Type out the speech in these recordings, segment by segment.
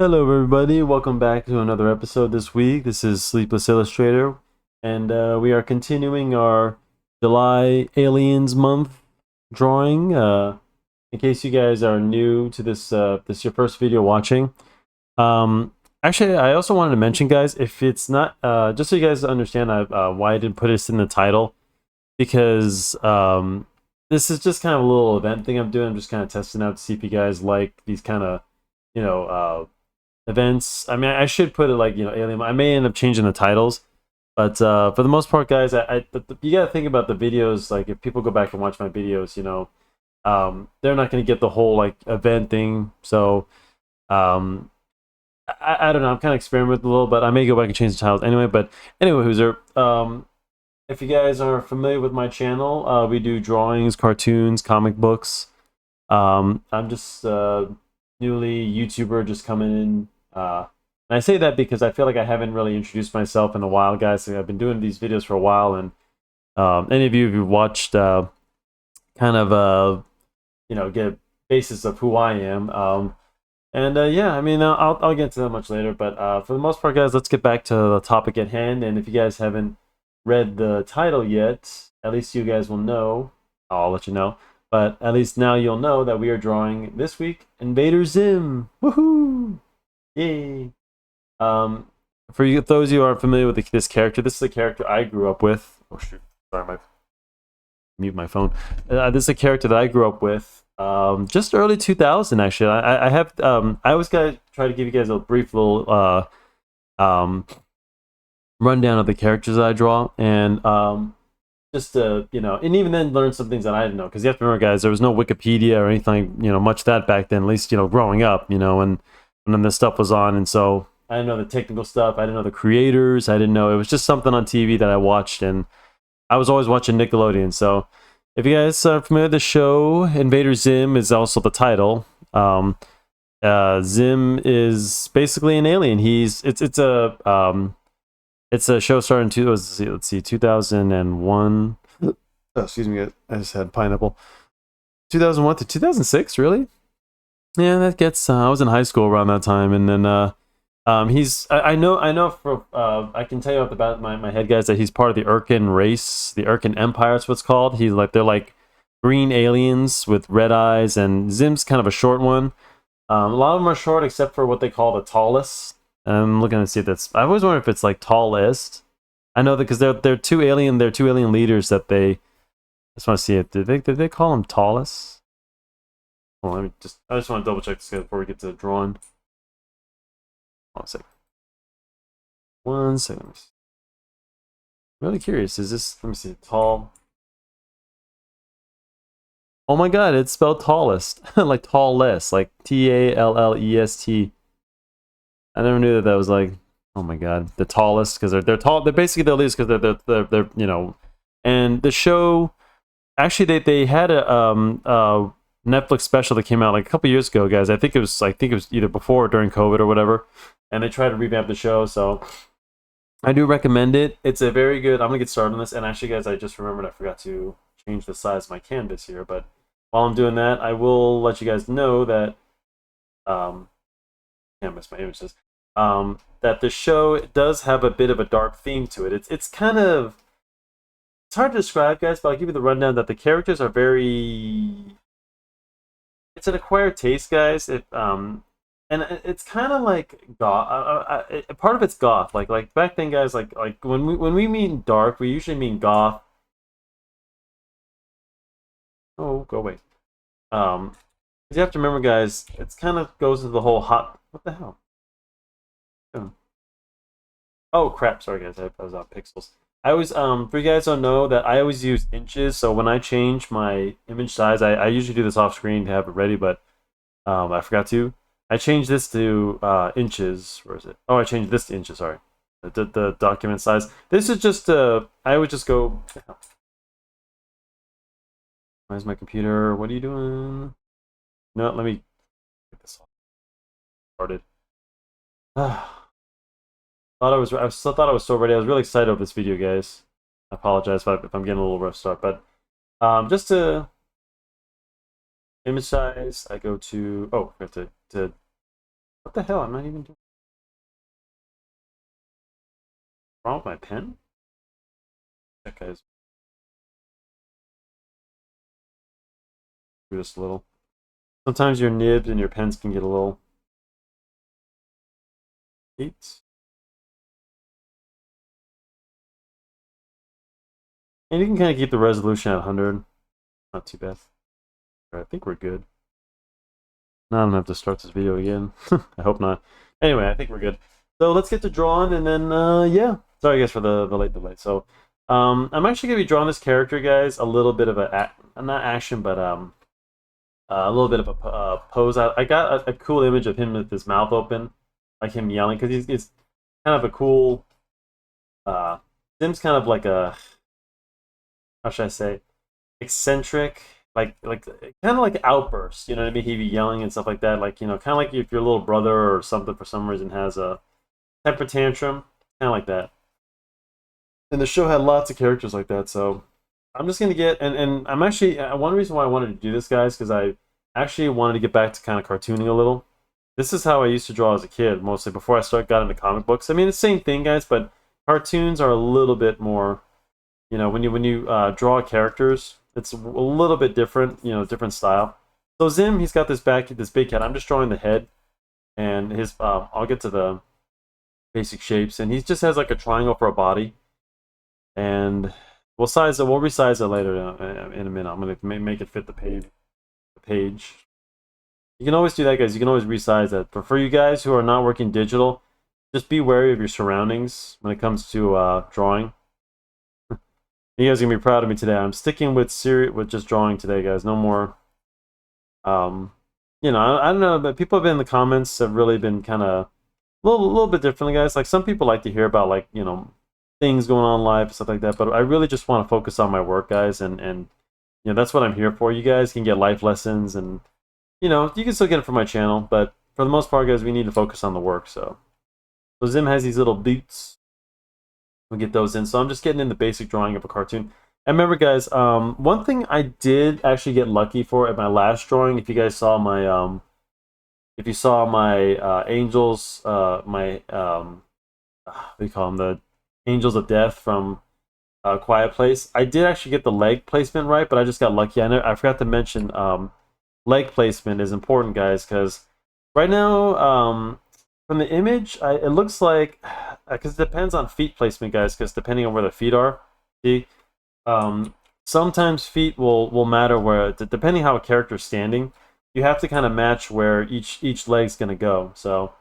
Hello, everybody. Welcome back to another episode this week. This is Sleepless Illustrator, and we are continuing our July Aliens Month drawing. In case you guys are new to this is your first video watching. Um, Actually, I also wanted to mention, guys, if it's not just so you guys understand why I didn't put this in the title, because this is just kind of a little event thing I'm doing. I'm just kind of testing out to see if you guys like these kind of you know events. I mean, I should put it like, Alien. I may end up changing the titles, but for the most part, guys, you gotta think about the videos. Like, if people go back and watch my videos, they're not gonna get the whole like event thing. So, um, I don't know. I'm kind of experimenting a little, but I may go back and change the titles anyway. But anyway, Hooser, if you guys are familiar with my channel, we do drawings, cartoons, comic books. I'm just newly YouTuber, just coming in. And I say that because I feel like I haven't really introduced myself in a while, guys. So I've been doing these videos for a while, and any of you who've watched, kind of, get a basis of who I am. Yeah, I mean, I'll get to that much later. But for the most part, guys, let's get back to the topic at hand. And if you guys haven't read the title yet, at least you guys will know. I'll let you know. But at least now you'll know that we are drawing this week Invader Zim. Woohoo! Yay! Um, for you, those of you who aren't familiar with this character, this is a character I grew up with. Oh shoot! Sorry, mute my phone. This is a character that I grew up with. Just early 2000, actually. I have. I always gotta try to give you guys a brief little rundown of the characters that I draw, and just to, and even then learn some things that I didn't know, because you have to remember, guys, there was no Wikipedia or anything, much that back then, at least, growing up, when this stuff was on. And so I didn't know the technical stuff. I didn't know the creators. I didn't know. It was just something on TV that I watched, and I was always watching Nickelodeon. So if you guys are familiar with the show, Invader Zim is also the title. Zim is basically an alien. It's a show starting let's see, 2001. Oh, excuse me, I just had pineapple. 2001 to 2006, really? Yeah, that gets. I was in high school around that time, and then I know for I can tell you off the bat of my head, guys, that he's part of the Urkin race, the Urkin Empire. Is what's called. They're like green aliens with red eyes, and Zim's kind of a short one. A lot of them are short, except for what they call the tallest. And I'm looking to see if that's. I always wonder if it's like tallest. I know that because they're two alien. They're two alien leaders that they. I just want to see it. Did they call them tallest? Well, I just want to double check this before we get to the drawing. Hold on a second. 1 second. I'm really curious. Is this, let me see, tall? Oh my god, it's spelled tallest. Like tallest, like Tallest. I never knew that was like, oh my god, the tallest, because they're tall. They're basically the least because they're. And the show, actually, they had a Netflix special that came out like a couple years ago, guys. I think it was either before or during COVID or whatever, and they tried to revamp the show. So I do recommend it. It's a very good. I'm gonna get started on this, and actually, guys, I just remembered I forgot to change the size of my canvas here. But while I'm doing that, I will let you guys know that can't miss my images. That the show does have a bit of a dark theme to it. It's kind of, it's hard to describe, guys, but I'll give you the rundown that the characters are very. It's an acquired taste, guys. And it's kind of like goth. Part of it's goth. Like back then, guys. Like when we mean dark, we usually mean goth. Oh, go away. 'Cause you have to remember, guys. It's kind of goes to the whole hot. What the hell? Oh crap! Sorry, guys. I was on pixels. I always for you guys don't know that I always use inches. So when I change my image size, I usually do this off screen to have it ready, but I forgot to. I changed this to inches. Where is it? Oh, I changed this to inches. Sorry, the document size. This is just I would just go. Where's my computer? What are you doing? No, let me get this started. Thought I was so ready. I was really excited about this video, guys. I apologize if I'm getting a little rough start, but just to image size, I go to, oh, I have to What the hell? I'm not even doing. Wrong with my pen? That guy's just a little. Sometimes your nibs and your pens can get a little. 8. And you can kind of keep the resolution at 100. Not too bad. I think we're good. Now I don't have to start this video again. I hope not. Anyway, I think we're good. So let's get to drawing, and then yeah. Sorry guys for the late delay. So I'm actually gonna be drawing this character, guys. A little bit of a not action, but a little bit of a pose. I got a cool image of him with his mouth open, like him yelling, because he's kind of a cool. Zim's kind of like a, how should I say, eccentric, like kind of like outbursts. You know what I mean? He'd be yelling and stuff like that. Like, you know, kind of like if your little brother or something for some reason has a temper tantrum, kind of like that. And the show had lots of characters like that, so I'm just gonna get and I'm actually one reason why I wanted to do this, guys, because I actually wanted to get back to kind of cartooning a little. This is how I used to draw as a kid, mostly before I got into comic books. I mean, it's the same thing, guys, but cartoons are a little bit more, you know, when you draw characters, it's a little bit different, you know, different style. So Zim, he's got this big head. I'm just drawing the head, and his I'll get to the basic shapes, and he just has like a triangle for a body, and we'll resize it later in a minute. I'm gonna make it fit the page. You can always do that, guys. You can always resize that. But for you guys who are not working digital, just be wary of your surroundings when it comes to drawing. You guys are gonna be proud of me today. I'm sticking with just drawing today, guys. No more. You know, I don't know, but people have been in the comments have really been kind of little bit differently, guys. Like some people like to hear about, like, you know, things going on in life and stuff like that. But I really just want to focus on my work, guys, and you know, that's what I'm here for. You guys can get life lessons, and you know, you can still get it from my channel. But for the most part, guys, we need to focus on the work. So Zim has these little boots. We'll get those in. So I'm just getting in the basic drawing of a cartoon. And remember, guys, one thing I did actually get lucky for at my last drawing. If you guys saw my angels, my what do you call them, the angels of death from Quiet Place, I did actually get the leg placement right, but I just got lucky. I forgot to mention leg placement is important, guys, because right now from the image, it looks like, because it depends on feet placement, guys, because depending on where the feet are, see, sometimes feet will matter where, depending how a character's standing, you have to kind of match where each leg's gonna go. So,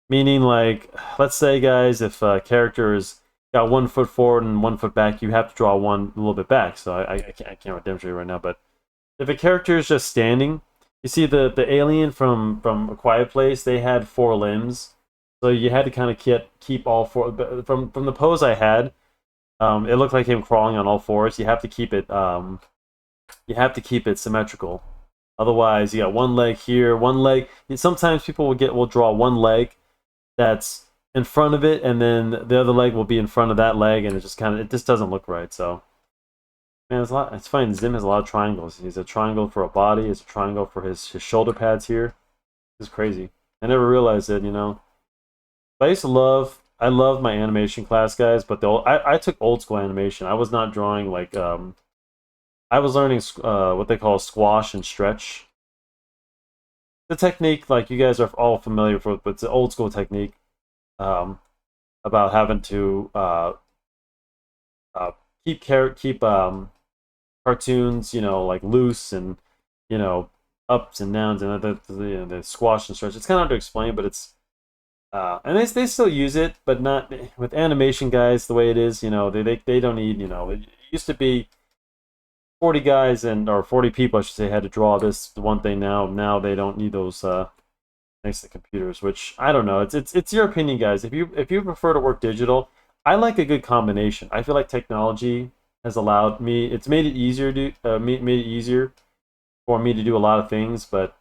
meaning, like, let's say, guys, if a character is got 1 foot forward and 1 foot back, you have to draw one a little bit back. So I can't demonstrate right now, but if a character is just standing, you see the alien from A Quiet Place, they had 4 limbs, so you had to kind of keep all 4. From the pose I had, it looked like him crawling on all 4s. You have to keep it symmetrical. Otherwise, you got 1 leg here, 1 leg. Sometimes people will draw 1 leg that's in front of it, and then the other leg will be in front of that leg, and it just doesn't look right. So, man, it's funny. Zim has a lot of triangles. He's a triangle for a body. He's a triangle for his shoulder pads here. It's crazy. I never realized it, you know. But I love my animation class, guys. But I took old school animation. I was not drawing like I was learning what they call squash and stretch. The technique, like you guys are all familiar with, but it's an old school technique about having to keep cartoons, you know, like loose, and you know, ups and downs, and the squash and stretch. It's kind of hard to explain, but it's and they still use it, but not with animation, guys. The way it is, you know, they don't need, you know, it used to be 40 guys or 40 people, I should say, had to draw this one thing. Now they don't need those thanks to computers, which I don't know. It's your opinion, guys. If you prefer to work digital, I like a good combination. I feel like technology has allowed me. It's made it easier made it easier for me to do a lot of things. But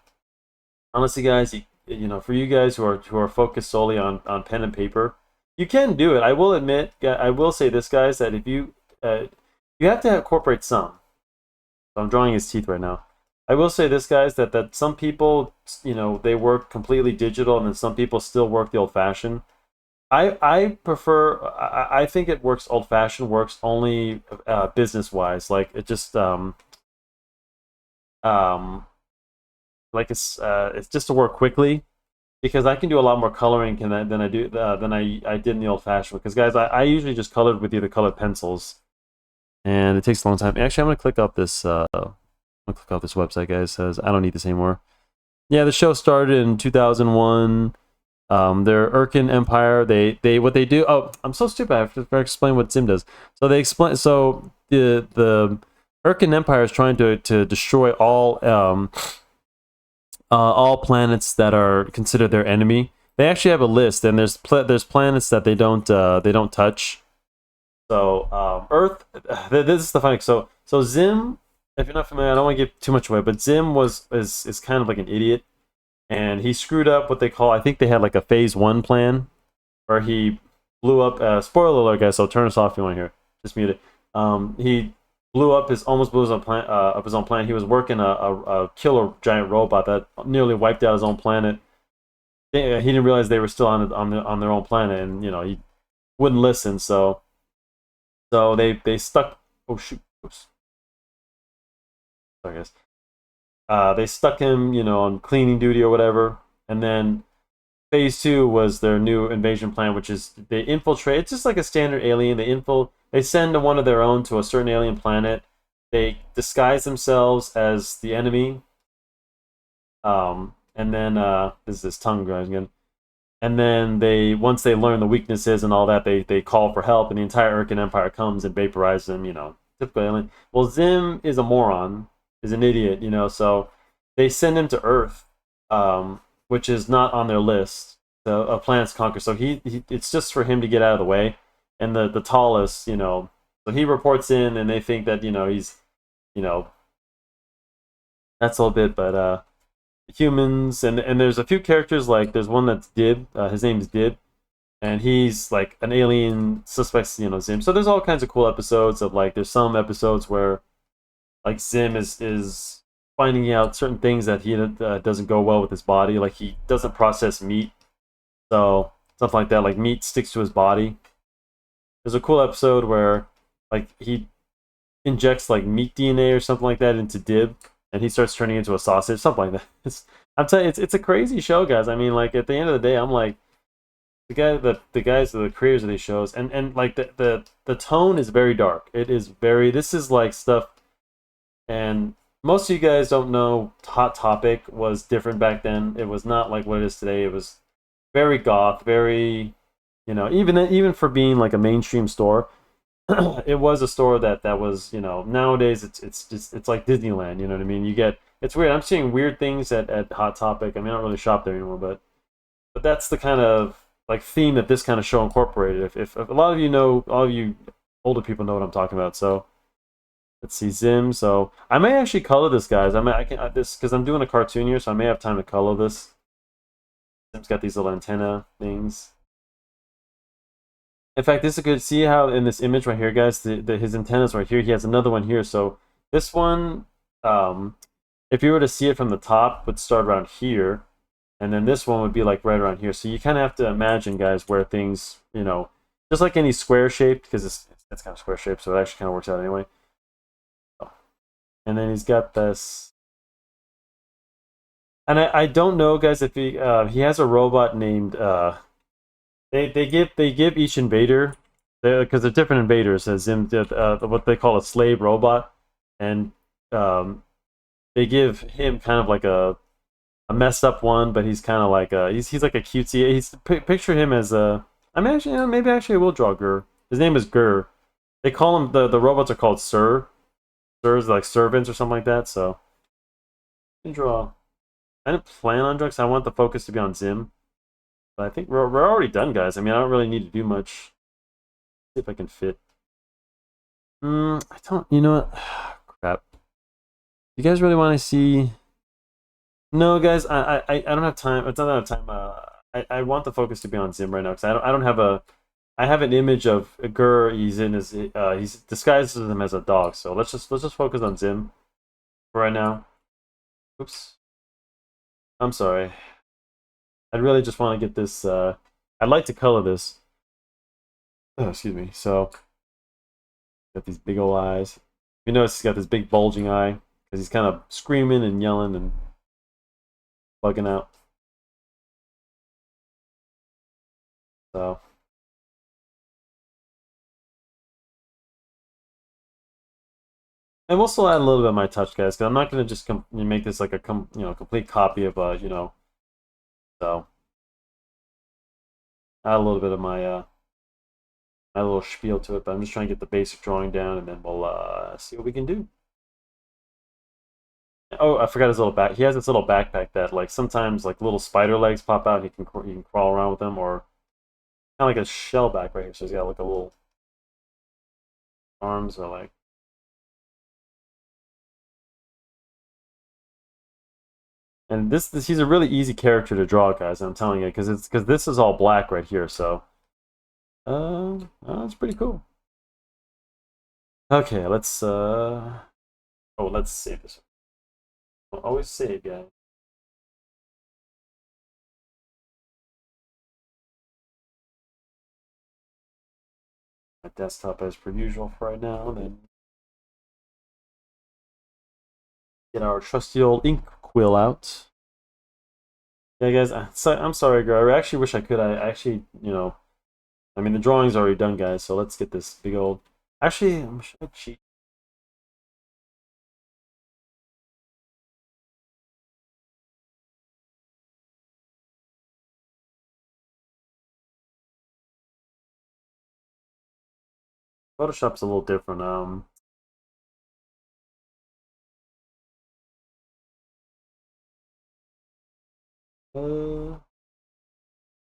honestly, guys, you know, for you guys who are focused solely on pen and paper, you can do it. I will admit, I will say this, guys, that if you have to incorporate some. So I'm drawing his teeth right now. I will say this, guys, that some people, they work completely digital, and then some people still work the old-fashioned. I prefer. I think it works old-fashioned. Works only business-wise. Like it just um like it's just to work quickly because I can do a lot more coloring than I do than I did in the old-fashioned. Because guys, I usually just colored with either colored pencils, and it takes a long time. Actually, I'm gonna click off this. I'm gonna click off this website, guys. It says I don't need this anymore. Yeah, the show started in 2001. They're Urkin Empire. They what they do. Oh, I'm so stupid. I have to explain what Zim does. So they explain. So the Urkin Empire is trying to destroy all planets that are considered their enemy. They actually have a list, and there's planets that they don't touch. So Earth. This is the funny. So Zim. If you're not familiar, I don't want to give too much away, but Zim is kind of like an idiot, and he screwed up what they call. I think they had like a phase one plan, where he blew up. Spoiler alert, guys. So turn us off if you want to hear. Just mute it. He blew up almost blew his own plan. Up his own planet. He was working a killer giant robot that nearly wiped out his own planet. He didn't realize they were still on their own planet, and he wouldn't listen. So they stuck. Oh shoot! Oops. Sorry, guys. They stuck him, on cleaning duty or whatever, and then phase two was their new invasion plan, which is they infiltrate. It's just like a standard alien. They send one of their own to a certain alien planet. They disguise themselves as the enemy. And then this is this tongue grinding again. And then once they learn the weaknesses and all that, they call for help, and the entire Urkin Empire comes and vaporizes them. Typical alien. Well, Zim is a moron, is an idiot. So they send him to Earth, which is not on their list of planets to conquer. So he it's just for him to get out of the way. And the tallest, so he reports in, and they think that he's, that's a little bit, but humans and there's a few characters, like there's one that's Dib. His name is Dib, and he's like an alien suspects, Zim. So there's all kinds of cool episodes of like there's some episodes where like Zim is finding out certain things that he doesn't go well with his body. Like he doesn't process meat, so something like that. Like meat sticks to his body. There's a cool episode where like he injects like meat DNA or something like that into Dib, and he starts turning into a sausage, something like that. I'm telling you, it's a crazy show, guys. I mean, like at the end of the day, I'm like the guys are the creators of these shows, and like the tone is very dark. It is very. This is like stuff, and most of you guys don't know. Hot Topic was different back then. It was not like what it is today. It was very goth, very, even for being like a mainstream store. It was a store that was, nowadays it's like Disneyland. You know what I mean? It's weird. I'm seeing weird things at Hot Topic. I mean, I don't really shop there anymore, but that's the kind of like theme that this kind of show incorporated. If a lot of you know, all of you older people know what I'm talking about. So let's see, Zim. So I may actually color this, guys. I can this because I'm doing a cartoon here, so I may have time to color this. Zim's got these little antenna things. In fact, this is good. See how in this image right here, guys, his antennas right here. He has another one here. So this one, if you were to see it from the top, would start around here, and then this one would be like right around here. So you kind of have to imagine, guys, where things, just like any square shaped, because it's kind of square shaped, so it actually kind of works out anyway. And then he's got this, and I don't know, guys, if he has a robot named They give each invader, because they're different invaders, as in what they call a slave robot, and they give him kind of like a messed up one, but he's kind of like he's like a cutesy. Picture him as a. I mean, actually, maybe actually I will draw Gur. His name is Gur. They call him the robots are called Sir. Sirs like servants or something like that. So I can draw. I didn't plan on drawing. I want the focus to be on Zim. But I think we're already done, guys. I mean, I don't really need to do much. See if I can fit. I don't. You know what? Crap. You guys really want to see? No, guys. I don't have time. It's not enough time. I want the focus to be on Zim right now because I don't have a. I have an image of a Gur. He's in his. He's disguises him as a dog. So let's just focus on Zim for right now. Oops. I'm sorry. I'd really just want to get this. I'd like to color this. Oh, excuse me. So, got these big old eyes. You notice he's got this big bulging eye because he's kind of screaming and yelling and bugging out. So, and we'll still add a little bit of my touch, guys, because I'm not going to just make this like a complete copy of So, add a little bit of my little spiel to it, but I'm just trying to get the basic drawing down, and then we'll see what we can do. Oh, I forgot his little back. He has this little backpack that, like, sometimes like little spider legs pop out. And he can crawl around with them, or kind of like a shell back right here. So he's got like a little arms or like. And this he's a really easy character to draw, guys. I'm telling you, because this is all black right here. So, it's pretty cool. Okay, let's save this. I'll always save, guys. My desktop as per usual for right now. Then get our trusty old ink quill out. Yeah, guys, I'm sorry, girl. I actually wish I could. I actually, I mean, the drawing's already done, guys. So let's get this big old. Actually, should I cheat? Photoshop's a little different. Uh,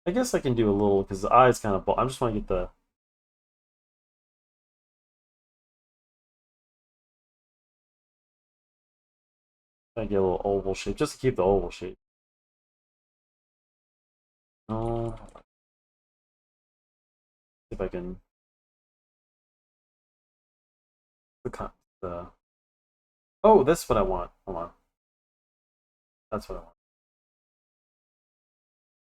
I guess I can do a little because the eye's kind of. I just want to get the. I get a little oval shape just to keep the oval shape. Oh, see if I can. The. Oh, that's what I want. Hold on. That's what I want.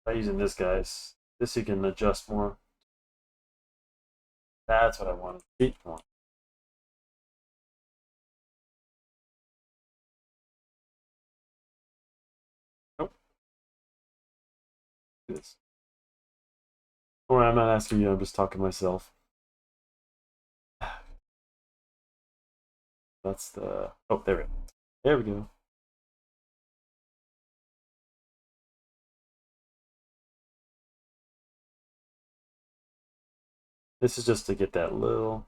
By using this, guys. This you can adjust more. That's what I wanted. Come on. Nope. Do this. Don't worry, I'm not asking you. I'm just talking to myself. That's the. Oh, there we go. There we go. This is just to get that little.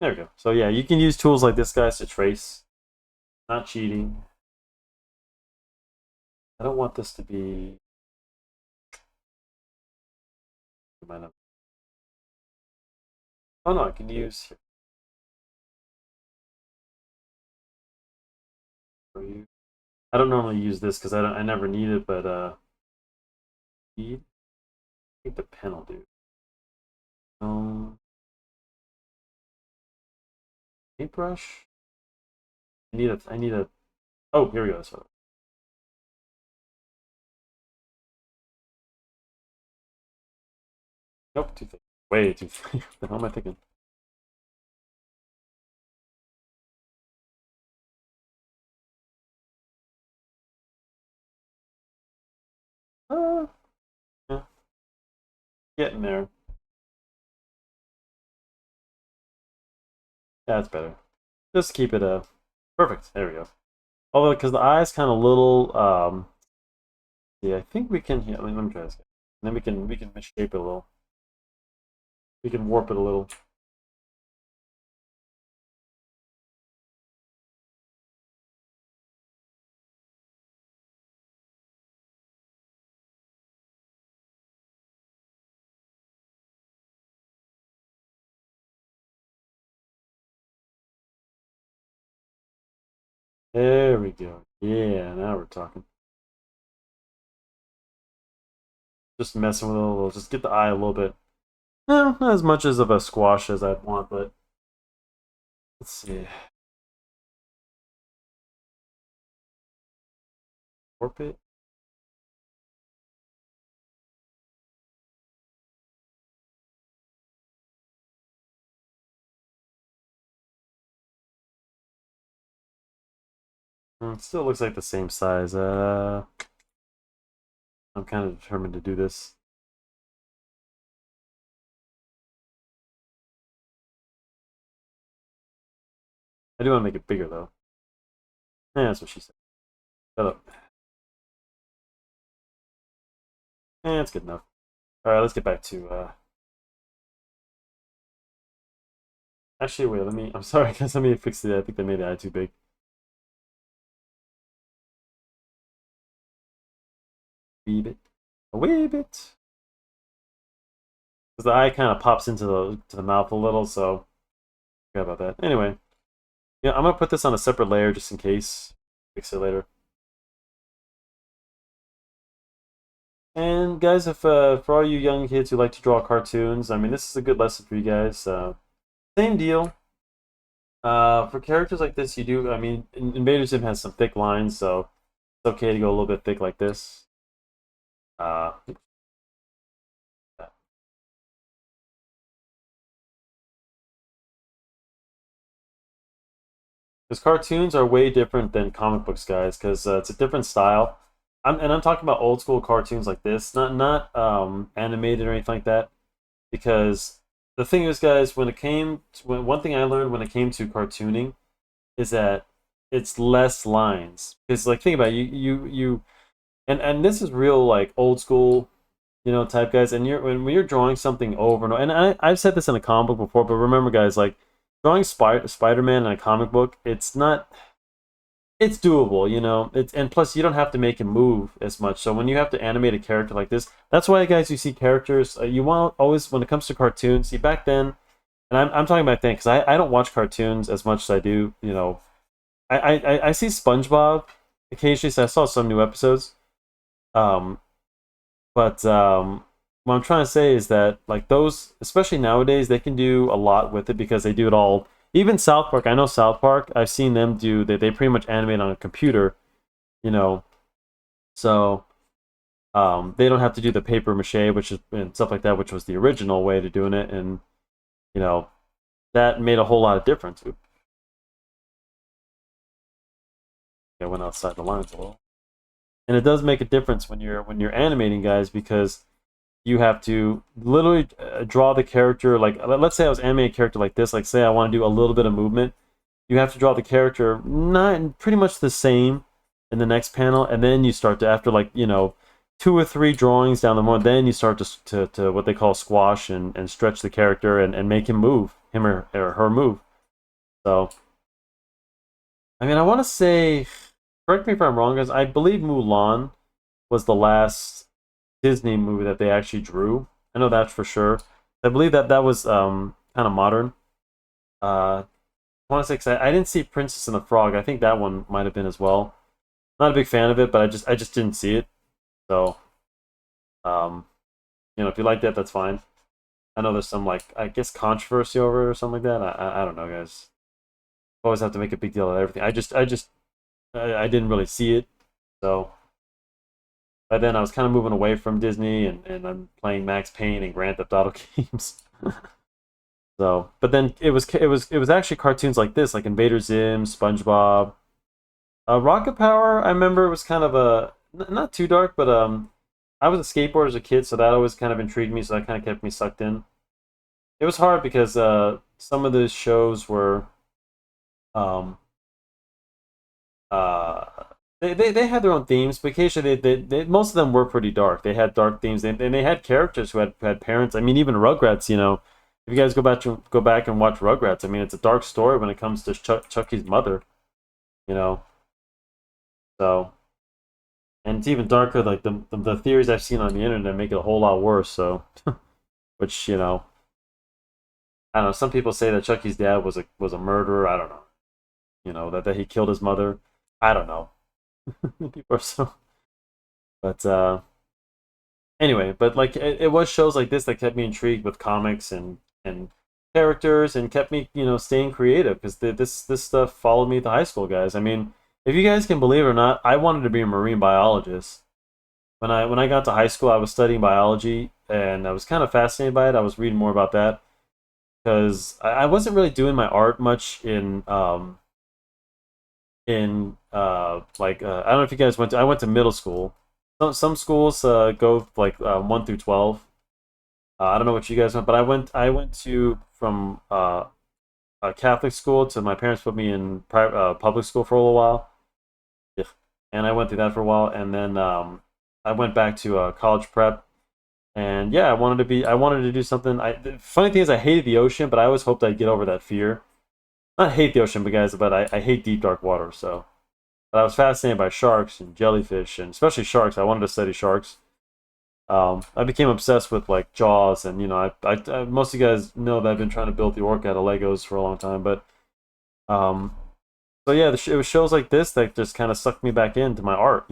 There we go. So yeah, you can use tools like this, guys, to trace. Not cheating. I don't want this to be. Oh no, I can use. I don't normally use this because I never need it, but I think the pen will do. Paintbrush. I need a. Oh, here we go. So. Nope, too thick. Way too thick. What the hell am I thinking? Uh, yeah, getting there. Yeah, that's better. Just keep it perfect. There we go. Although, because the eye's kind of little, yeah, I think we can. Yeah, let me try this. And then we can misshape it a little. We can warp it a little. There we go. Yeah, now we're talking. Just messing with it a little. Just get the eye a little bit. No, not as much as of a squash as I'd want, but let's see. warp it. It still looks like the same size. I'm kind of determined to do this. I do want to make it bigger though. Yeah, that's what she said. Shut up. That's good enough. All right, let's get back to. Actually, wait. Let me. I'm sorry, guys. Let me fix it. I think they made the eye too big. Wee bit. A wee bit. Because the eye kind of pops into the mouth a little, so forget about that. Anyway, yeah, I'm gonna put this on a separate layer just in case. Fix it later. And guys, if for all you young kids who like to draw cartoons, I mean, this is a good lesson for you guys. Same deal. For characters like this, you do. I mean, Invader Zim has some thick lines, so it's okay to go a little bit thick like this. Uh, Because cartoons are way different than comic books, guys. Because it's a different style. I'm talking about old school cartoons like this, not animated or anything like that. Because the thing is, guys, one thing I learned when it came to cartooning is that it's less lines. Because like think about it, and this is real like old school, type guys. And when you're drawing something over and over, and I've said this in a comic book before, but remember, guys, like drawing Spider-Man in a comic book, it's not. It's doable, It's and plus you don't have to make him move as much. So when you have to animate a character like this, that's why, guys, you see characters. You want always when it comes to cartoons. See back then, and I'm talking back then because I don't watch cartoons as much as I do. I see SpongeBob occasionally. So I saw some new episodes. Um, but what I'm trying to say is that like those, especially nowadays, they can do a lot with it because they do it all. Even South Park, I know South Park. I've seen them do. They pretty much animate on a computer, you know. So they don't have to do the paper mache, which is and stuff like that, which was the original way to doing it, and you know that made a whole lot of difference. Oops, I went outside the lines a little, and it does make a difference when you're animating, guys, because you have to literally draw the character. Like let's say I was animating a character like this. Like say I want to do a little bit of movement. You have to draw the character not pretty much the same in the next panel, and then you start to after like 2 or 3 drawings down the road, then you start to what they call squash and stretch the character and make him move, him or her move. So I mean I want to say, correct me if I'm wrong, guys. I believe Mulan was the last Disney movie that they actually drew. I know that for sure. I believe that was kind of modern. I want to say 'cause I didn't see Princess and the Frog. I think that one might have been as well. Not a big fan of it, but I just didn't see it. So um, if you like that, that's fine. I know there's some like I guess controversy over it or something like that. I don't know, guys. Always have to make a big deal out of everything. I didn't really see it. So by then I was kind of moving away from Disney and I'm playing Max Payne and Grand Theft Auto games. So, but then it was actually cartoons like this, like Invader Zim, SpongeBob, Rocket Power. I remember it was kind of not too dark, but I was a skateboarder as a kid, so that always kind of intrigued me. So that kind of kept me sucked in. It was hard because some of the shows were um uh they had their own themes, but occasionally most of them were pretty dark. They had dark themes, and they had characters who had parents. I mean, even Rugrats. If you guys go back and watch Rugrats, I mean, it's a dark story when it comes to Chucky's mother. You know, so and it's even darker. Like the theories I've seen on the internet make it a whole lot worse. So, which I don't know. Some people say that Chucky's dad was a murderer. I don't know. That he killed his mother. I don't know. People are so. But anyway, but like it was shows like this that kept me intrigued with comics and characters and kept me staying creative because this stuff followed me to high school, guys. I mean, if you guys can believe it or not, I wanted to be a marine biologist. When I got to high school, I was studying biology, and I was kind of fascinated by it. I was reading more about that because I wasn't really doing my art much in I don't know if you guys went to I went to middle school. Some schools go like 1 through 12. I don't know what you guys went, but I went to from a Catholic school to my parents put me in public school for a little while. Yeah. And I went through that for a while, and then I went back to college prep. And yeah, I wanted to do something. The funny thing is, I hated the ocean, but I always hoped I'd get over that fear. Not hate the ocean, but guys, but I hate deep dark water. So, but I was fascinated by sharks and jellyfish, and especially sharks. I wanted to study sharks. I became obsessed with like Jaws, and most of you guys know that I've been trying to build the orc out of Legos for a long time. But um, so yeah, it was shows like this that just kind of sucked me back into my art.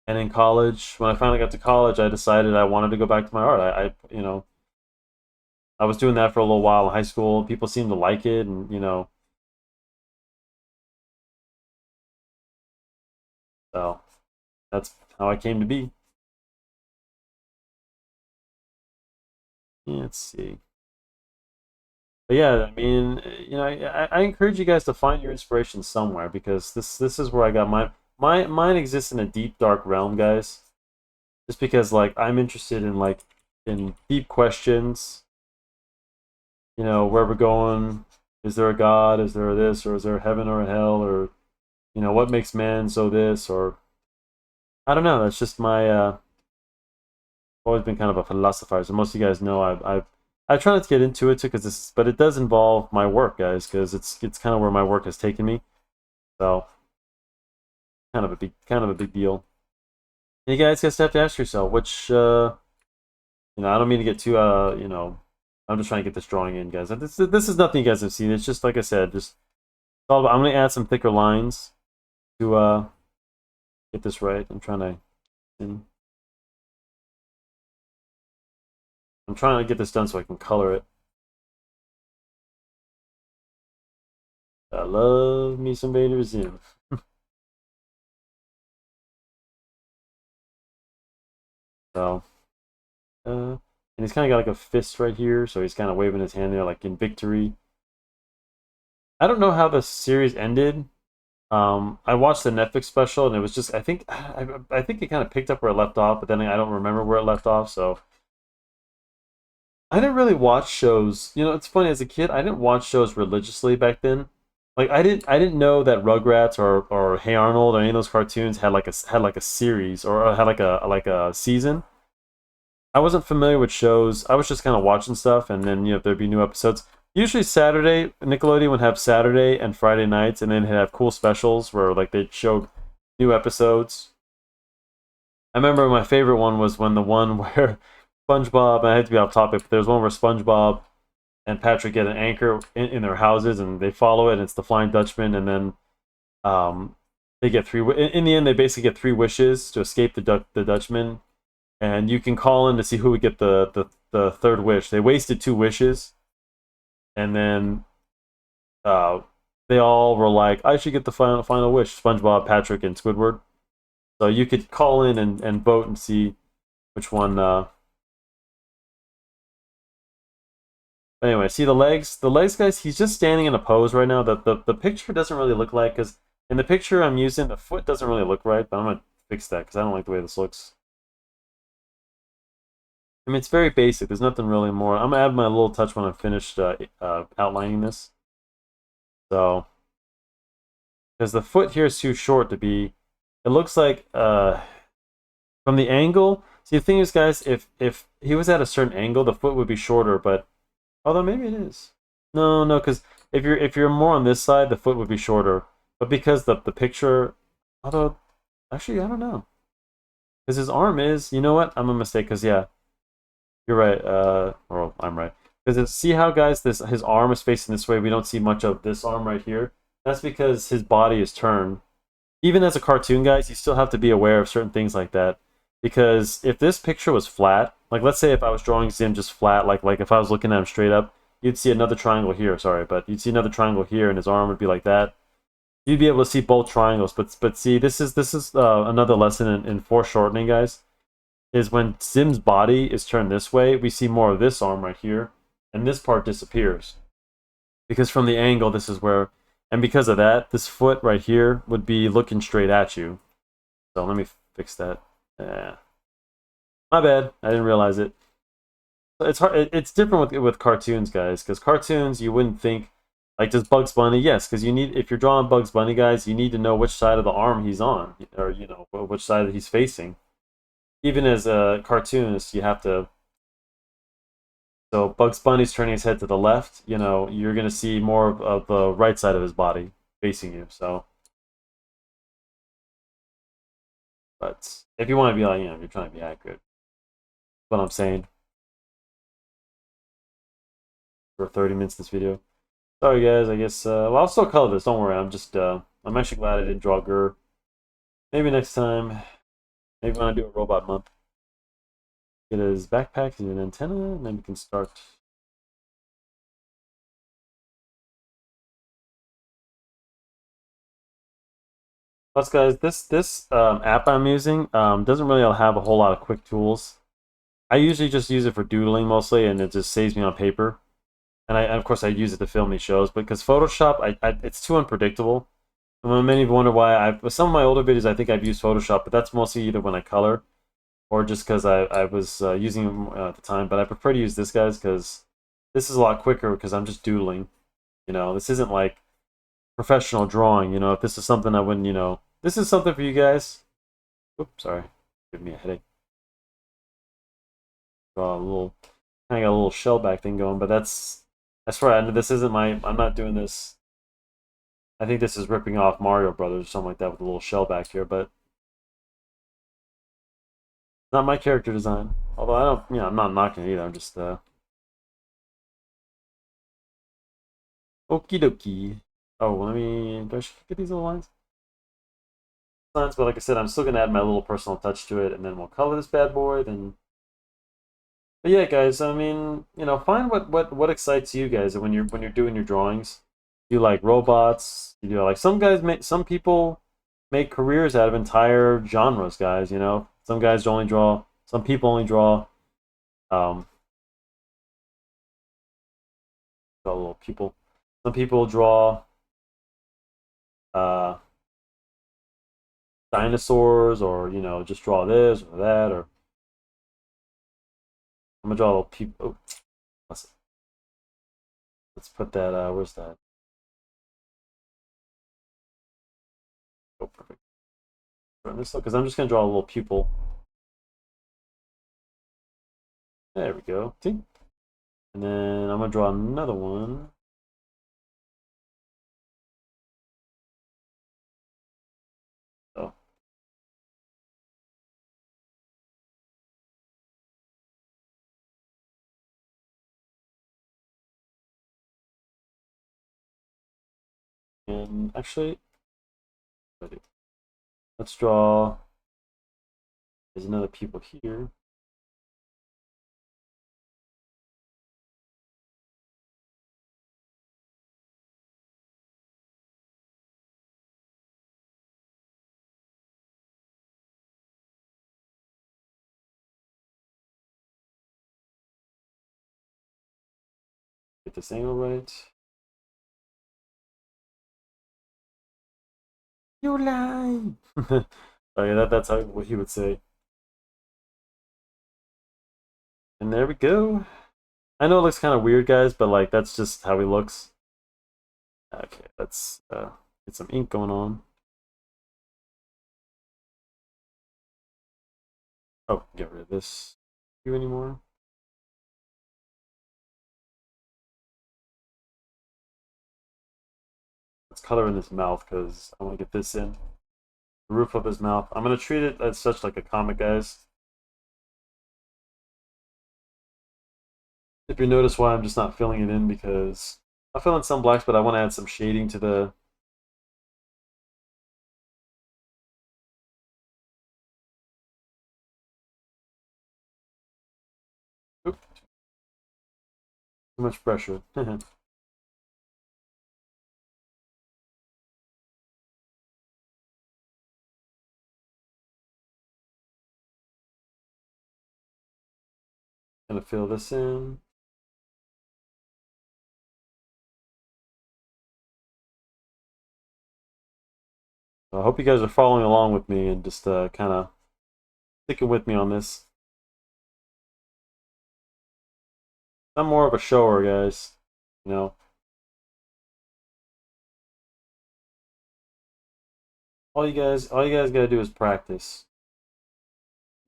And in college, when I finally got to college, I decided I wanted to go back to my art. I was doing that for a little while in high school. People seemed to like it, and so that's how I came to be. Yeah, let's see. But yeah, I mean, I encourage you guys to find your inspiration somewhere because this is where I got mine exists in a deep dark realm, guys. Just because like I'm interested in in deep questions, where we're going. Is there a God? Is there a this? Or is there a heaven or a hell? Or what makes man so this? Or I don't know. That's just my always been kind of a philosophizer. Most of you guys know I try not to get into it too, but it does involve my work, guys, because it's kind of where my work has taken me. So kind of a big deal. And you guys just have to ask yourself which I don't mean to get too I'm just trying to get this drawing in, guys. This is nothing you guys have seen. It's just like I said, just it's all about, I'm gonna add some thicker lines to get this right. I'm trying to get this done so I can color it. I love me some Invader Zim. So, and he's kind of got like a fist right here, so he's kind of waving his hand there, like in victory. I don't know how the series ended. I watched the Netflix special, and it was just I think it kind of picked up where it left off, but then I don't remember where it left off. So I didn't really watch shows. It's funny as a kid, I didn't watch shows religiously back then. Like I didn't know that Rugrats or Hey Arnold or any of those cartoons had like a series or had like a season. I wasn't familiar with shows. I was just kind of watching stuff, and then there'd be new episodes. Usually Saturday, Nickelodeon would have Saturday and Friday nights, and then have cool specials where like they'd show new episodes. I remember my favorite one was when the one where SpongeBob. I had to be off topic, but there's one where SpongeBob and Patrick get an anchor in their houses, and they follow it. And it's the Flying Dutchman, and then they get three. In the end, they basically get three wishes to escape the Dutchman, and you can call in to see who would get the third wish. They wasted two wishes, and then uh, they all were like, "I should get the final wish." SpongeBob, Patrick, and Squidward. So you could call in and vote and see which one. Anyway, see the legs. The legs, guys. He's just standing in a pose right now. The picture doesn't really look like because in the picture I'm using the foot doesn't really look right. But I'm gonna fix that because I don't like the way this looks. I mean, it's very basic. There's nothing really more. I'm gonna add my little touch when I'm finished outlining this. So, because the foot here is too short to be, it looks like from the angle. See, the thing is, guys, if he was at a certain angle, the foot would be shorter. But although maybe it is. No, no, because if you're more on this side, the foot would be shorter. But because the picture, although actually I don't know, because his arm is. You know what? I'm a mistake. Because yeah, you're right. Or I'm right. Because see how, guys, this his arm is facing this way. We don't see much of this arm right here. That's because his body is turned. Even as a cartoon, guys, you still have to be aware of certain things like that. Because if this picture was flat, like let's say if I was drawing Zim just flat, like if I was looking at him straight up, you'd see another triangle here. Sorry, but you'd see another triangle here, and his arm would be like that. you'd be able to see both triangles. But see, this is another lesson in foreshortening, guys. Is when Zim's body is turned this way, we see more of this arm right here, and this part disappears because from the angle, this is where, and because of that, this foot right here would be looking straight at you. So let me fix that. My bad. I didn't realize it. It's hard. It's different with cartoons, guys, because cartoons you wouldn't think like does Bugs Bunny? Yes, because you need if you're drawing Bugs Bunny, guys, you need to know which side of the arm he's on, or which side he's facing. Even as a cartoonist, you have to. So Bugs Bunny's turning his head to the left. You're gonna see more of the right side of his body facing you. So, but if you want to be like, you're trying to be accurate. That's what I'm saying for 30 minutes this video. Sorry guys, I guess well I'll still color this, don't worry. I'm actually glad I didn't draw Gur. Maybe next time. Maybe when I do a robot month. Get his backpack and an antenna, and then we can start. Plus guys, this app I'm using doesn't really have a whole lot of quick tools. I usually just use it for doodling mostly, and it just saves me on paper. And of course I use it to film these shows, but because Photoshop, it's too unpredictable. And many wonder why with some of my older videos I think I've used Photoshop, but that's mostly either when I color or just because I was using it at the time. But I prefer to use this, guys, because this is a lot quicker because I'm just doodling. This isn't like professional drawing. If this is something I wouldn't, this is something for you guys. Oops, sorry, give me a headache. Draw a little, kind of got a little shell back thing going, but that's right. I know this isn't my. I'm not doing this. I think this is ripping off Mario Brothers or something like that with a little shell back here, but not my character design. Although I don't, I'm not knocking it either. I'm just okie dokie. Oh, let me. Do I get these little lines? But like I said, I'm still gonna add my little personal touch to it, and then we'll color this bad boy. Then, but yeah, guys. I mean, find what excites you guys when you're doing your drawings. You like robots. You do like some people make careers out of entire genres, guys. Some guys only draw. Some people only um draw little people. Some people draw uh dinosaurs, or just draw this or that, or I'm gonna draw a little people. Oh, let's put that. Where's that? Oh, perfect. This because I'm just gonna draw a little pupil. There we go. See? And then I'm gonna draw another one. Oh. And actually, let's draw. There's another pupil here. Get this angle right. You lie. Oh yeah, that's what he would say. And there we go. I know it looks kind of weird, guys, but like that's just how he looks. Okay, let's get some ink going on. Oh, get rid of this hue anymore. Let's color in his mouth because I want to get this in. The roof of his mouth. I'm gonna treat it as such like a comic, guys. If you notice why I'm just not filling it in, because I'll fill in some blacks, but I want to add some shading to the. Oop, too much pressure. Gonna fill this in. I hope you guys are following along with me and just kind of sticking with me on this. I'm more of a shower, guys. You know, all you guys gotta do is practice.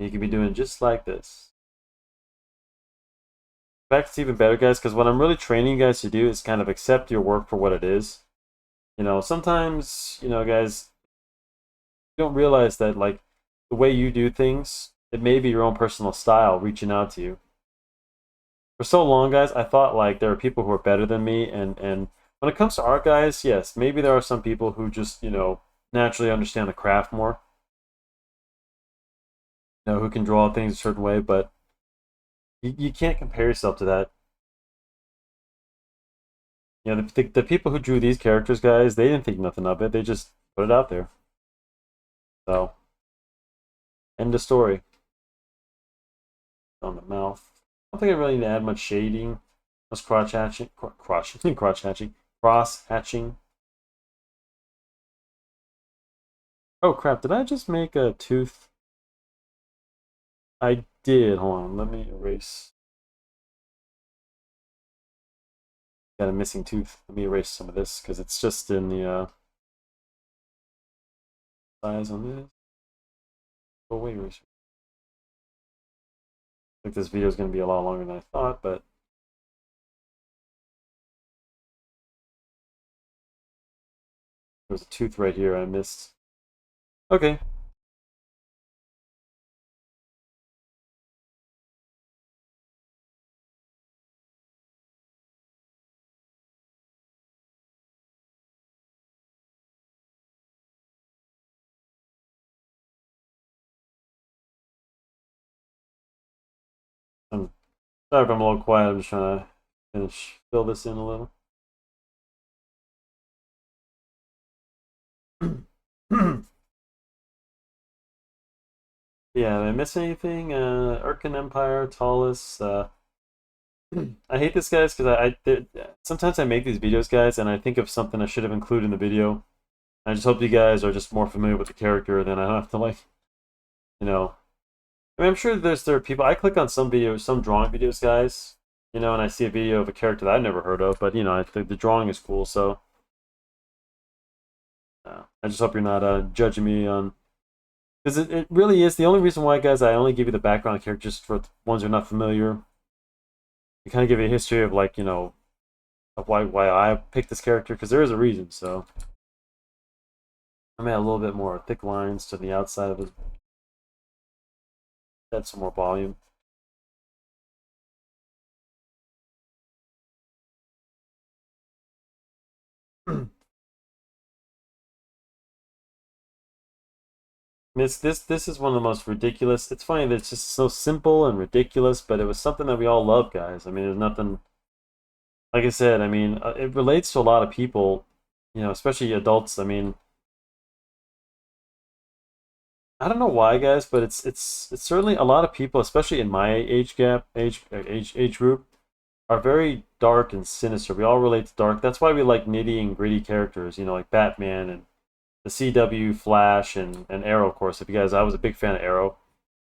You can be doing just like this. In fact, it's even better, guys, because what I'm really training you guys to do is kind of accept your work for what it is. Sometimes, guys, you don't realize that, like, the way you do things, it may be your own personal style reaching out to you. For so long, guys, I thought, like, there are people who are better than me, and when it comes to art, guys, yes, maybe there are some people who just, naturally understand the craft more, who can draw things a certain way, but you can't compare yourself to that. The people who drew these characters, guys, they didn't think nothing of it. They just put it out there. So, end of story. On the mouth. I don't think I really need to add much shading. Just crotch hatching, crotch hatching, cross hatching. Oh crap! Did I just make a tooth? I did. Hold on. Let me erase. Got a missing tooth. Let me erase some of this because it's just in the size on this. Oh wait, eraser. I think this video is going to be a lot longer than I thought, but there's a tooth right here I missed. Okay. I'm sorry if I'm a little quiet. I'm just trying to fill this in a little. Yeah, did I miss anything? Urkin Empire, Tallus. I hate this, guys, because sometimes I make these videos, guys, and I think of something I should have included in the video. I just hope you guys are just more familiar with the character, then I don't have to, like, you know. I mean, I'm sure there are people. I click on some videos, some drawing videos, guys, and I see a video of a character that I've never heard of, but I think the drawing is cool, so I just hope you're not judging me on. Because it really is the only reason why, guys, I only give you the background characters for the ones who are not familiar. I kind of give you a history of, like, of why I picked this character, because there is a reason, so. I may add a little bit more thick lines to the outside of his. Add some more volume. This is one of the most ridiculous. It's funny that it's just so simple and ridiculous, but it was something that we all love, guys. I mean, there's nothing. Like I said, I mean, it relates to a lot of people, especially adults. I mean, I don't know why, guys, but it's certainly a lot of people, especially in my age group, are very dark and sinister. We all relate to dark. That's why we like nitty and gritty characters, like Batman and the CW, Flash, and Arrow, of course. If you guys, I was a big fan of Arrow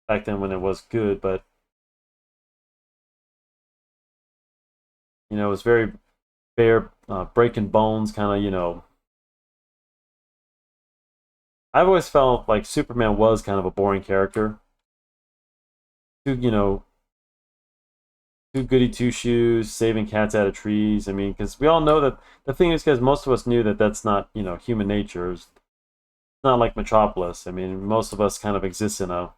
back then when it was good, but it was very bare, breaking bones, kind of. I've always felt like Superman was kind of a boring character. Too, too goody two shoes, saving cats out of trees. I mean, because we all know that the thing is, guys, most of us knew that that's not, human nature. It's not like Metropolis. I mean, most of us kind of exist in a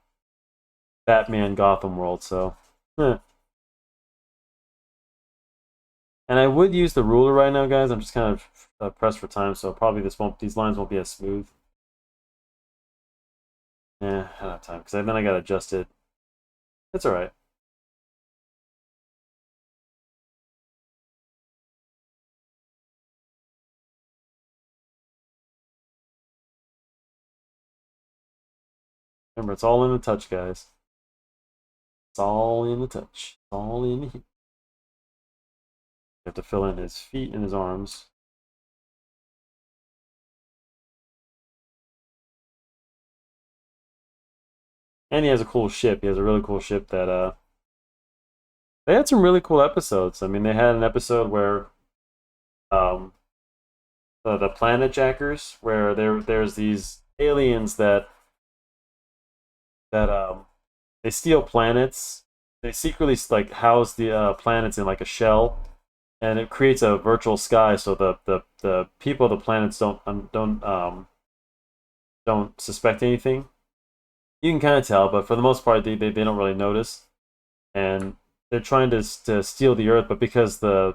Batman Gotham world, so. eh. And I would use the ruler right now, guys. I'm just kind of pressed for time, so probably these lines won't be as smooth. Yeah, I don't have time because then I gotta adjust it. It's all right. Remember, it's all in the touch, guys. It's all in the touch. It's all in the heat. You have to fill in his feet and his arms. And he has a cool ship. He has a really cool ship that they had some really cool episodes. I mean, they had an episode where um the planet jackers, where there's these aliens that they steal planets. They secretly like house the planets in like a shell, and it creates a virtual sky. So the people of the planets don't suspect anything. You can kind of tell, but for the most part, they don't really notice. And they're trying to steal the Earth, but because they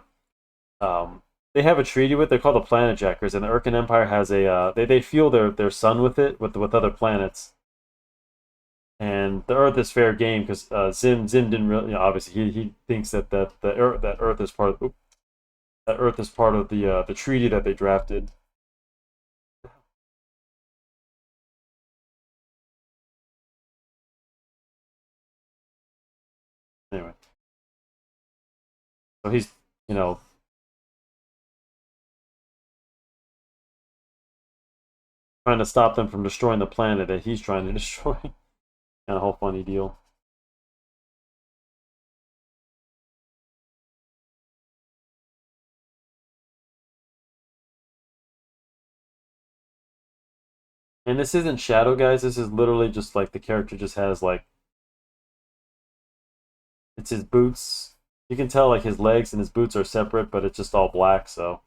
have a treaty with, they're called the Planet Jackers, and the Urkin Empire has a they fuel their sun with it with other planets, and the Earth is fair game because Zim didn't really, obviously he thinks that Earth is part of that Earth is part of the treaty that they drafted. Anyway, so he's you know trying to stop them from destroying the planet that he's trying to destroy. Kind of whole funny deal. And this isn't shadow, guys. This is literally just like the character just has like it's his boots. You can tell like his legs and his boots are separate, but it's just all black. So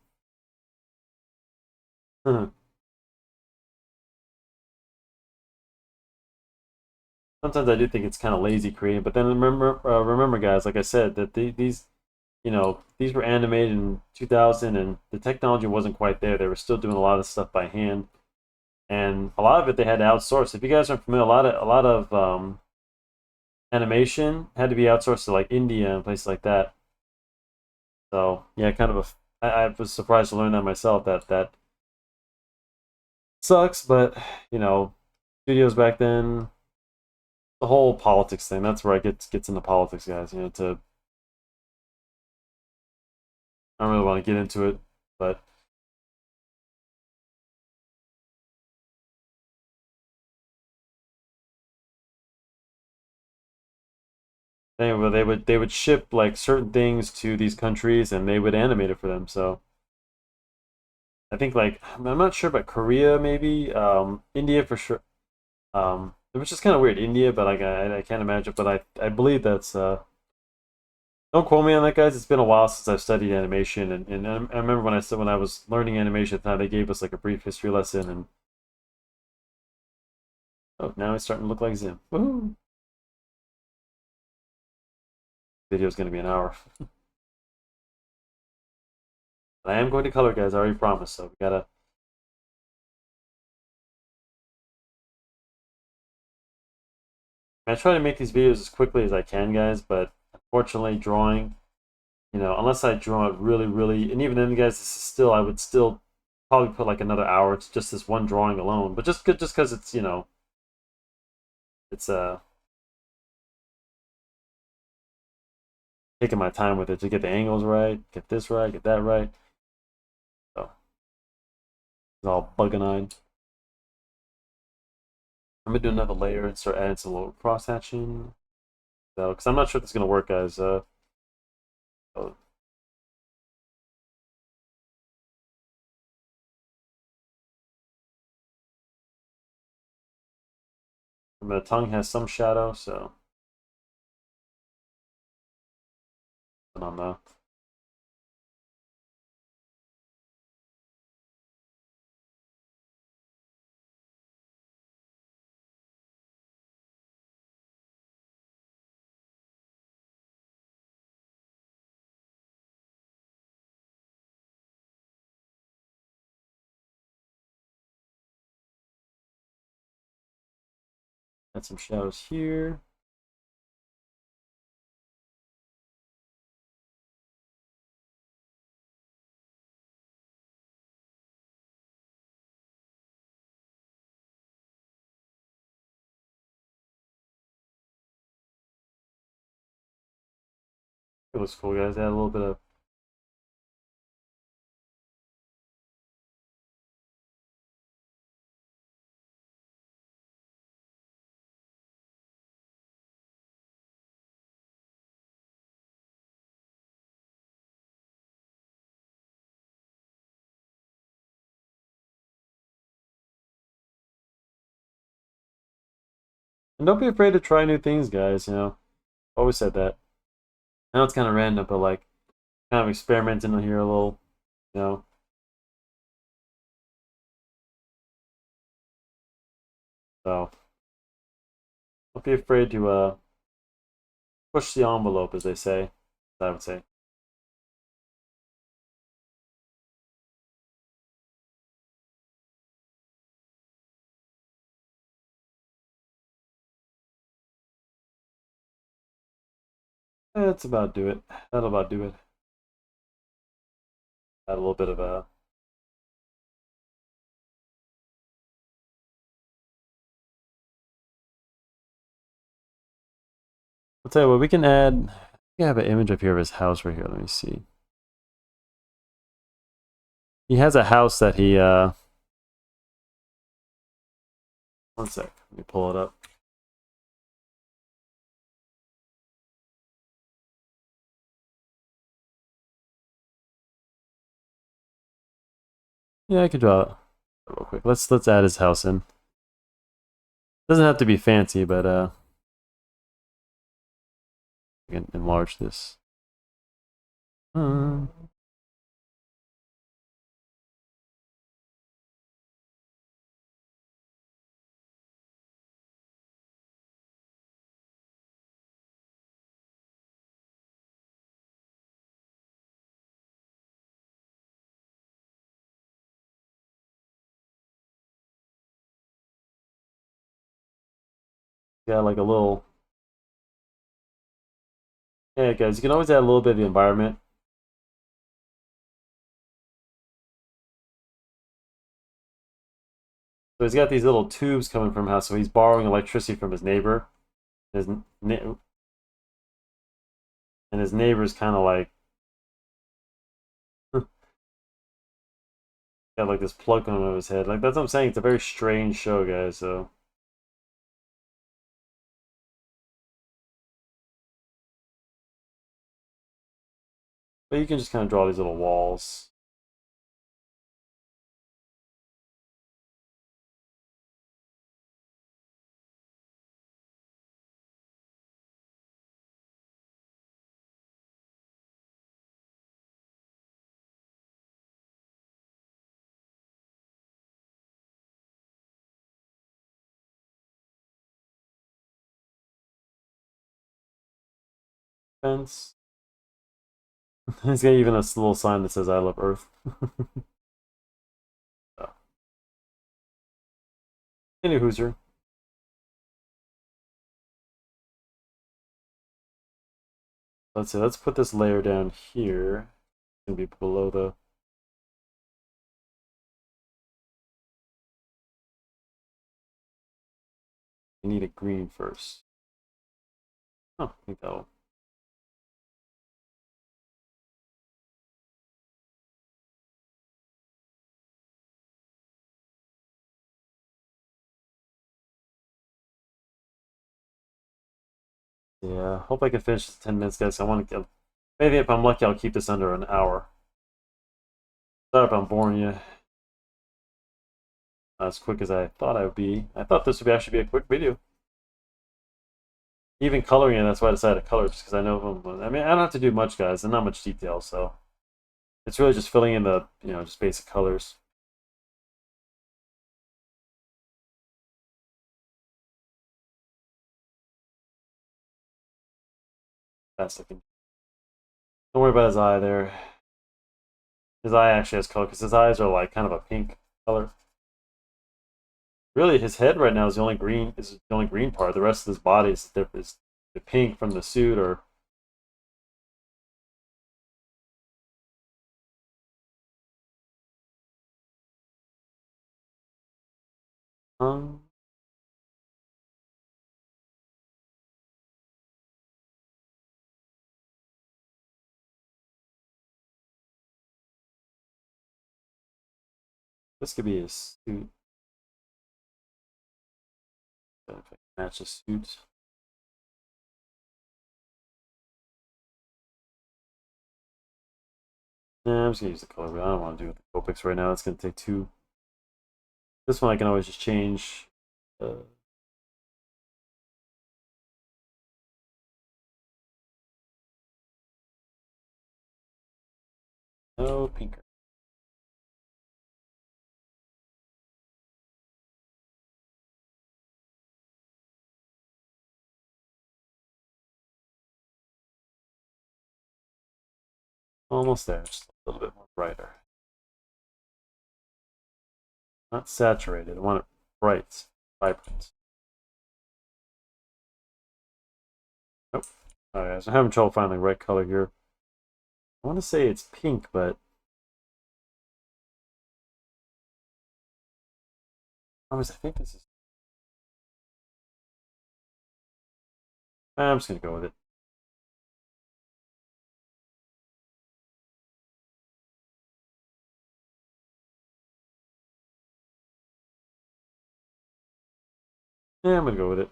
sometimes I do think it's kind of lazy creating. But then remember, guys, like I said, that these these were animated in 2000, and the technology wasn't quite there. They were still doing a lot of stuff by hand, and a lot of it they had to outsource. If you guys aren't familiar, a lot of animation had to be outsourced to like India and places like that. So yeah, kind of I was surprised to learn that myself. That sucks, but you know, studios back then, the whole politics thing. That's where I gets into politics, guys. To I don't really want to get into it, but anyway, they would ship like certain things to these countries, and they would animate it for them. So I think like I'm not sure about Korea, maybe India for sure. It was just kind of weird, India, but like I can't imagine. But I believe that's don't quote me on that, guys. It's been a while since I've studied animation, and I remember when I was learning animation at the time, they gave us like a brief history lesson, and oh, now it's starting to look like Zim. Woohoo! Video's gonna be an hour. But I am going to color, guys. I already promised, so we gotta. I try to make these videos as quickly as I can, guys, but unfortunately, drawing, unless I draw it really, really, and even then, guys, this is still, I would still probably put like another hour. It's just this one drawing alone, but just because it's, it's taking my time with it to get the angles right, get this right, get that right. So it's all bugging eyed. I'm gonna do another layer and start adding some little cross hatching. So, because I'm not sure if this is gonna work, guys. So the tongue has some shadow, so on the add some shadows here. It looks cool, guys. Add a little bit of. And don't be afraid to try new things, guys. Always said that. I know it's kind of random, but like, kind of experimenting here a little. You know, so don't be afraid to push the envelope, as they say. I would say. That's about do it. That'll about do it. Add a little bit of a. I'll tell you what, we can add. We have an image up here of his house right here. Let me see. He has a house that he. One sec. Let me pull it up. Yeah, I could draw it real quick. Let's add his house in. Doesn't have to be fancy, but I can enlarge this. Uh, got like a little. Yeah, guys, you can always add a little bit of the environment. So he's got these little tubes coming from house, so he's borrowing electricity from his neighbor. His and his neighbor's kind of like got like this plug on over his head. Like that's what I'm saying. It's a very strange show, guys. So, but you can just kind of draw these little walls. Fence. He's got even a little sign that says "I love Earth." So, any Hoosier. Let's see. Let's put this layer down here. It's gonna be below the. You need a green first. Oh, I think that'll. Yeah, hope I can finish 10 minutes, guys. I want to get. Maybe if I'm lucky, I'll keep this under an hour. Sorry if I'm boring you as quick as I thought I would be. I thought this would actually be a quick video. Even coloring it, that's why I decided to color, just because I know. I mean, I don't have to do much, guys, and not much detail, so it's really just filling in the, just basic colors. Best I can. Don't worry about his eye there. His eye actually has color because his eyes are like kind of a pink color. Really, his head right now is the only green. Is the only green part. The rest of his body is different. Is the pink from the suit or. Um, This could be a suit. If I can match a suit. Nah, I'm just gonna use the color wheel. I don't want to do it with the Copics right now. It's gonna take two. This one I can always just change. No pinker. Almost there, just a little bit more brighter. Not saturated. I want it bright, vibrant. Nope. Alright, so I'm having trouble finding the right color here. I want to say it's pink, but I think this is. I'm just gonna go with it. Yeah, I'm gonna go with it.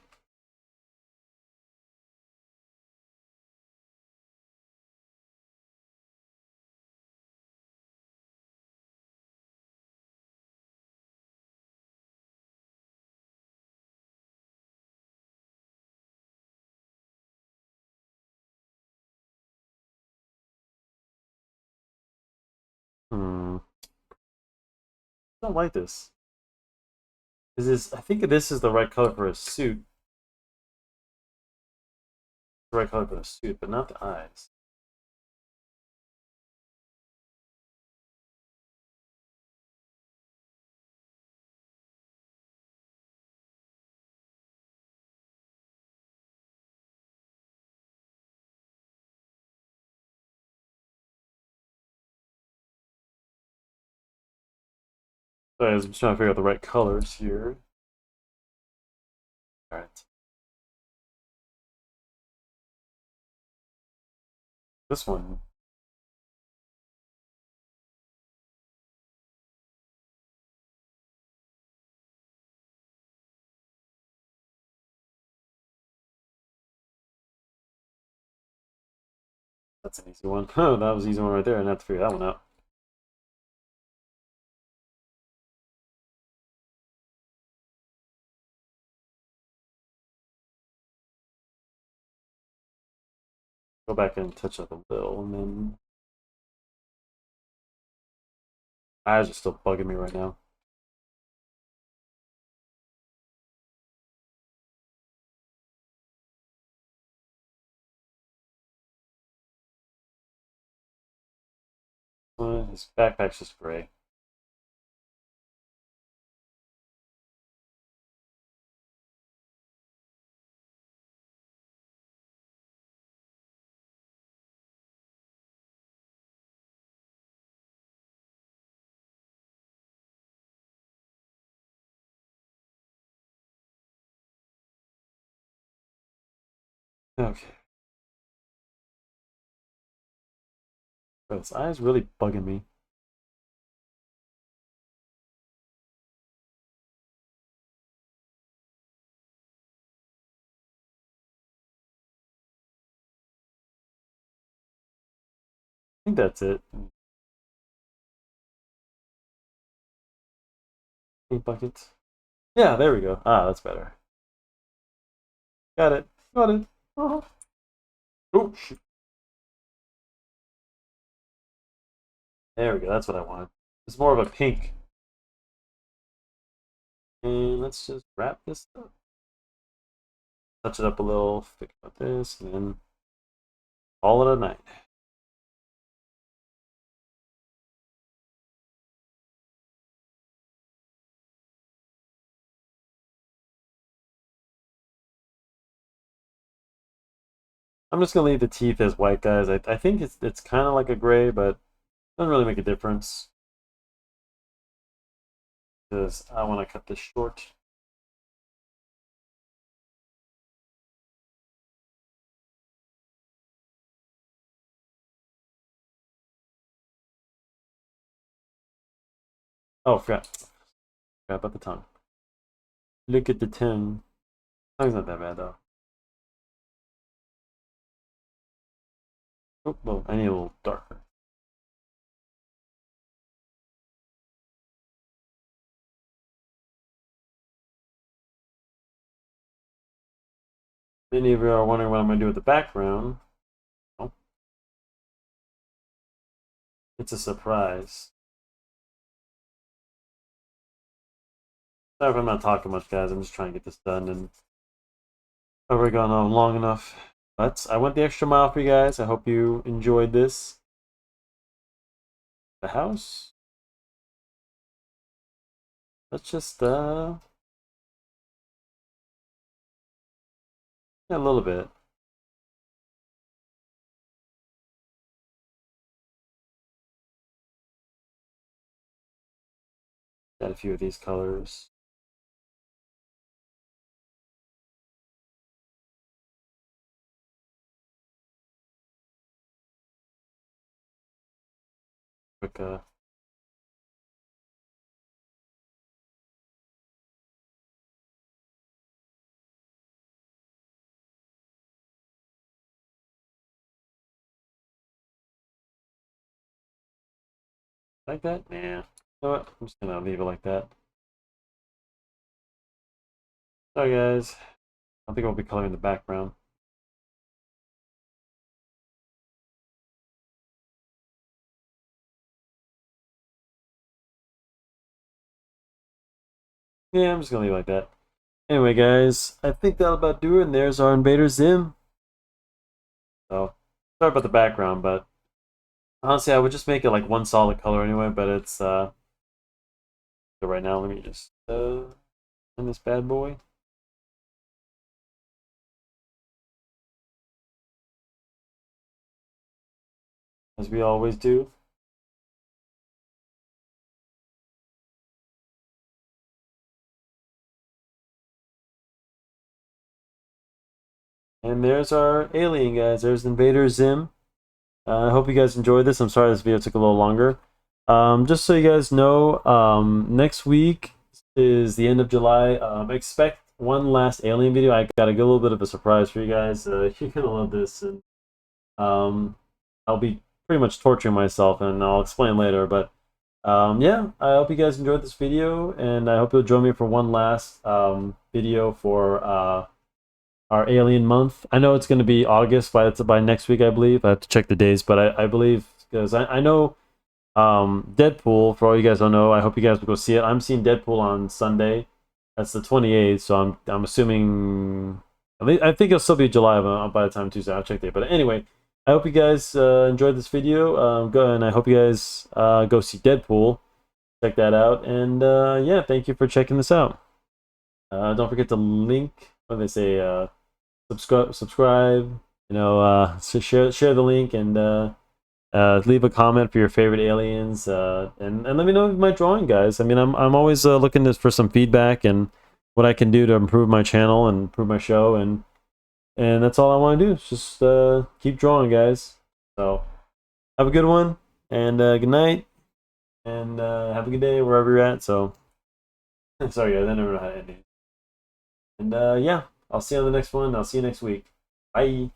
I don't like this. I think this is the right color for a suit. The right color for the suit, but not the eyes. Sorry, I'm just trying to figure out the right colors here. Alright. This one. That's an easy one. Oh, that was an easy one right there. I didn't have to figure that one out. Go back and touch up a little, and then eyes are still bugging me right now. His backpack's just gray. Okay. Bro, his eyes really bugging me. I think that's it. Paint bucket. Yeah, there we go. Ah, that's better. Got it. Got it. Uh-huh. Oh, shoot. There we go. That's what I wanted. It's more of a pink. And let's just wrap this up. Touch it up a little. Think about this, and then call it a night. I'm just gonna leave the teeth as white, guys. I think it's kind of like a gray, but it doesn't really make a difference because I want to cut this short. Oh, forgot about the tongue. Look at the tongue. Tongue's not that bad though. Oh, well, I need a little darker. Many of you are wondering what I'm going to do with the background. Oh, it's a surprise. Sorry if I'm not talking much, guys. I'm just trying to get this done, and I've already gone on long enough. But I went the extra mile for you guys. I hope you enjoyed this. The house. Let's just yeah, a little bit. Got a few of these colors. Quick like that? Nah. You know what? I'm just gonna leave it like that. Sorry guys. I don't think I'll be coloring the background. Yeah, I'm just gonna leave it like that. Anyway, guys, I think that'll about do it. And there's our Invader Zim. So, sorry about the background, but honestly, I would just make it like one solid color anyway. But it's so right now, let me just in this bad boy. As we always do. And there's our alien, guys. There's Invader Zim. I hope you guys enjoyed this. I'm sorry this video took a little longer. Just so you guys know, next week is the end of July. Expect one last alien video. I got a little bit of a surprise for you guys. You're gonna love this, and I'll be pretty much torturing myself, and I'll explain later. But yeah, I hope you guys enjoyed this video, and I hope you'll join me for one last video for our alien month. I know it's going to be August by next week, I believe. I have to check the days, but I believe, because I know Deadpool, for all you guys don't know, I hope you guys will go see it. I'm seeing Deadpool on Sunday. That's the 28th, so I'm assuming, I think it'll still be July by the time Tuesday. I'll check there. But anyway, I hope you guys enjoyed this video. And I hope you guys go see Deadpool. Check that out. And yeah, thank you for checking this out. Don't forget to link, what do they say, subscribe, you know, so share the link, and leave a comment for your favorite aliens, and let me know my drawing, guys. I mean, I'm always looking for some feedback and what I can do to improve my channel and improve my show, and that's all I want to do. Is just keep drawing, guys. So have a good one, and good night, and have a good day wherever you're at. So sorry guys, I never know how to end it. And yeah, I'll see you on the next one. I'll see you next week. Bye.